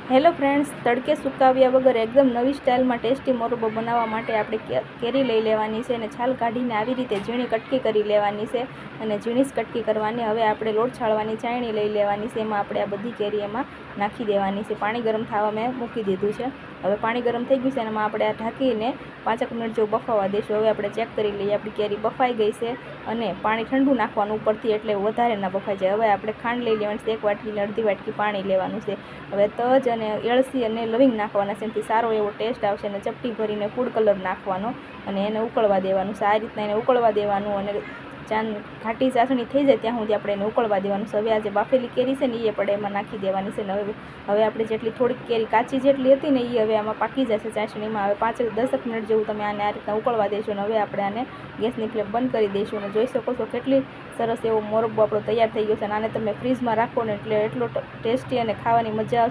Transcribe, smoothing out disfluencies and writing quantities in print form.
Hello friends, તડકે સુકાવ્યા વગર એકદમ નવી સ્ટાઇલમાં ટેસ્ટી મોરબ્બો બનાવવા માટે આપણે કેરી લઈ લેવાની છે અને છાલ કાઢીને આવી રીતે ઝીણી કટકી કરી લેવાની છે અને ઝીણી કટકી કરવાની. હવે આપણે લોટ છાળવાની ચાળણી લઈ લેવાની છે. એમાં આપણે આ બધી કેરી એમાં નાખી દેવાની છે. પાણી ગરમ થવા મેં મૂકી દીધું છે. હવે પાણી ગરમ થઈ ગયું છે અને એમાં આપણે આ ઢાંકીને 5 મિનિટ જેવું બફાવા દઈશું. હવે આપણે ચેક કરી લઈએ આપણી કેરી બફાઈ ગઈ છે અને પાણી ઠંડુ નાખવાનું ઉપરથી, એટલે વધારે ના બફાઈ જાય. હવે આપણે ખાંડ લઈ લેવાની છે. 1 વાટકી અડધી વાટકી પાણી લેવાનું છે. હવે તજ અને એળસી અને લવિંગ નાખવાના છે. એનાથી સારો એવો ટેસ્ટ આવશે. અને ચપટી ભરીને ફૂડ કલર નાખવાનો અને એને ઉકળવા દેવાનું છે. આ રીતના એને ઉકળવા દેવાનું અને ઘાટી ચાસણી થઈ જાય ત્યાં સુધી આપણે એને ઉકળવા દેવાનું છે. હવે આ જે બાફેલી કેરી છે ને એ આપણે એમાં નાખી દેવાની છે. ને હવે આપણે જેટલી થોડીક કેરી કાચી જેટલી હતી ને એ હવે આમાં પાકી જશે ચાસણીમાં. હવે 5-10 મિનિટ જેવું તમે આને આ રીતના ઉકળવા દેશો. અને હવે આપણે આને ગેસની ફ્લેમ બંધ કરી દઈશું. અને જોઈ શકો છો કેટલી સરસ એવો મોરબ્બો આપણો તૈયાર થઈ ગયો છે. અને આને તમે ફ્રીજમાં રાખો ને એટલે એટલો ટેસ્ટી અને ખાવાની મજા આવશે.